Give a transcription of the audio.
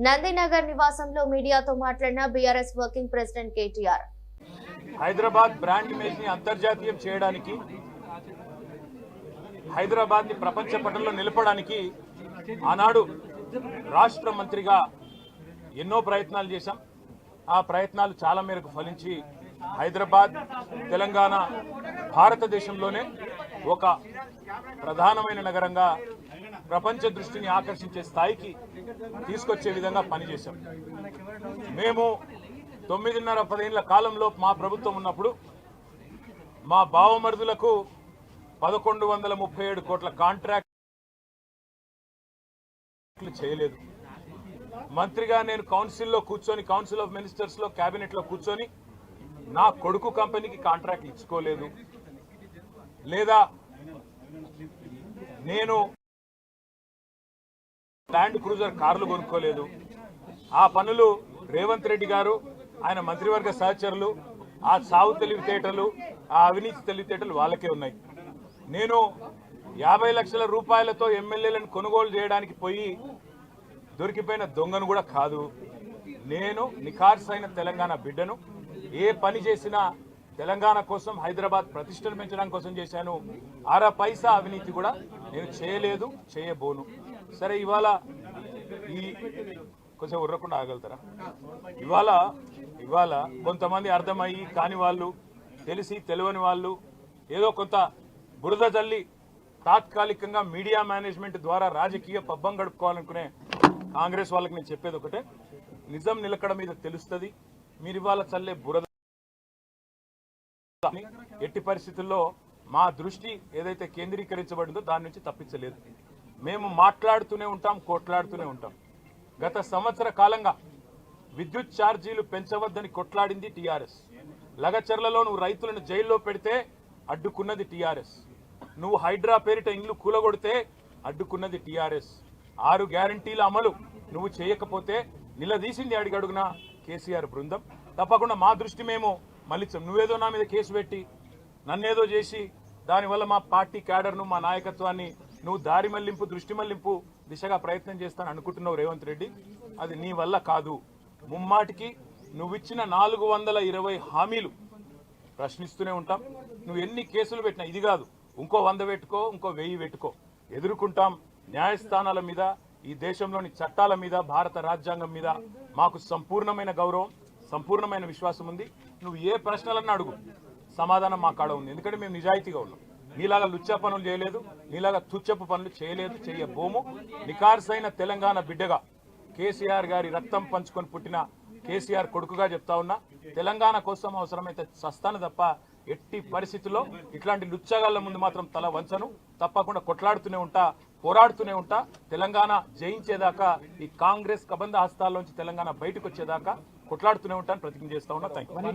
నందినగర్ నివాసంలో మీడియాతో మాట్లాడిన BRS working president KTR Hyderabad brand image ని అంతర్జాతీయం చేయడానికి, హైదరాబాద్ ని ప్రపంచ పటంలో నిలపడానికి ఆనాడు రాష్ట్ర మంత్రిగా ఎన్నో ప్రయత్నాలు చేశాం. ఆ ప్రయత్నాలు చాలా మేరకు ఫలించి హైదరాబాద్ తెలంగాణ భారతదేశంలోనే ఒక ప్రధానమైన నగరంగా ప్రపంచ దృష్టిని ఆకర్షించే స్థాయికి తీసుకొచ్చే విధంగా పనిచేశాం. మేము 9.5-10 ఏళ్ల కాలంలో మా ప్రభుత్వం ఉన్నప్పుడు మా బావమరుదులకు 1137 కోట్ల కాంట్రాక్ట్లు చేయలేదు. మంత్రిగా నేను కౌన్సిల్లో కూర్చొని, కౌన్సిల్ ఆఫ్ మినిస్టర్స్ లో, కేబినెట్ లో కూర్చొని నా కొడుకు కంపెనీకి కాంట్రాక్ట్లు ఇచ్చుకోలేదు, లేదా నేను ల్యాండ్ క్రూజర్ కార్లు కొనుక్కోలేదు. ఆ పనులు రేవంత్ రెడ్డి గారు, ఆయన మంత్రివర్గ సహచరులు, ఆ సాగు తెలివితేటలు, ఆ అవినీతి తెలివితేటలు వాళ్ళకే ఉన్నాయి. నేను 50 లక్షల రూపాయలతో ఎమ్మెల్యేలను కొనుగోలు చేయడానికి పోయి దొరికిపోయిన దొంగను కూడా కాదు. నేను నిఖార్సైన తెలంగాణ బిడ్డను. ఏ పని చేసినా తెలంగాణ కోసం, హైదరాబాద్ ప్రతిష్టను పెంచడం కోసం చేశాను. అర పైసా అవినీతి కూడా నేను చేయలేదు, చేయబోను. సరే, ఇవాళ ఈ కొంచెం ఉర్రకుండా ఆగలుగుతారా? ఇవాళ కొంతమంది అర్థమయ్యి కాని వాళ్ళు, తెలిసి తెలియని వాళ్ళు ఏదో కొంత బురద జల్లి తాత్కాలికంగా మీడియా మేనేజ్మెంట్ ద్వారా రాజకీయ పబ్బం గడుపుకోవాలనుకునే కాంగ్రెస్ వాళ్ళకి నేను చెప్పేది ఒకటే, నిజం నిలకడ మీద తెలుస్తుంది. మీరు ఇవాళ చల్లే బురద ఎట్టి పరిస్థితుల్లో మా దృష్టి ఏదైతే కేంద్రీకరించబడిందో దాని నుంచి తప్పించలేదు. మేము మాట్లాడుతూనే ఉంటాం, కొట్లాడుతూనే ఉంటాం. గత సంవత్సర కాలంగా విద్యుత్ ఛార్జీలు పెంచవద్దని కొట్లాడింది టీఆర్ఎస్. లగచర్లలో నువ్వు రైతులను జైల్లో పెడితే అడ్డుకున్నది టీఆర్ఎస్. నువ్వు హైడ్రా పేరిట ఇండ్లు కూలగొడితే అడ్డుకున్నది టీఆర్ఎస్. 6 గ్యారంటీల అమలు నువ్వు చేయకపోతే నిలదీసింది అడుగడుగున కేసీఆర్ బృందం. తప్పకుండా మా దృష్టి మేము మళ్ళించాం. నువ్వేదో నా మీద కేసు పెట్టి నన్నేదో చేసి దానివల్ల మా పార్టీ క్యాడర్ను, మా నాయకత్వాన్ని నువ్వు దారి మళ్లింపు, దృష్టి మళ్లింపు దిశగా ప్రయత్నం చేస్తాను అనుకుంటున్నావు రేవంత్ రెడ్డి. అది నీ వల్ల కాదు. ముమ్మాటికి నువ్విచ్చిన 420 హామీలు ప్రశ్నిస్తూనే ఉంటాం. నువ్వు ఎన్ని కేసులు పెట్టినా, ఇది కాదు ఇంకో 100 పెట్టుకో, ఇంకో 1000 పెట్టుకో, ఎదుర్కొంటాం. న్యాయస్థానాల మీద, ఈ దేశంలోని చట్టాల మీద, భారత రాజ్యాంగం మీద మాకు సంపూర్ణమైన గౌరవం, సంపూర్ణమైన విశ్వాసం ఉంది. నువ్వు ఏ ప్రశ్నలన్నా అడుగు, సమాధానం మా కాడ ఉంది. ఎందుకంటే మేము నిజాయితీగా ఉన్నాం. నీలాగా లుచ్చా పనులు చేయలేదు, నీలాగా తుచ్చపు పనులు చేయలేదు, చేయబోము. నికార్సైన తెలంగాణ బిడ్డగా, కేసీఆర్ గారి రక్తం పంచుకొని పుట్టిన కేసీఆర్ కొడుకుగా చెప్తా ఉన్నా, తెలంగాణ కోసం అవసరమైతే చస్తాను తప్ప ఎట్టి పరిస్థితుల్లో ఇట్లాంటి లుచ్చగాళ్ల ముందు మాత్రం తల వంచను. తప్పకుండా కొట్లాడుతూనే ఉంటా, పోరాడుతూనే ఉంటా. తెలంగాణ జయించేదాకా, ఈ కాంగ్రెస్ కబంధ హస్తాల్లోంచి తెలంగాణ బయటకు వచ్చేదాకా కొట్లాడుతూనే ఉంటాను, ప్రతిజ్ఞ చేస్తా ఉన్నా. Thank you.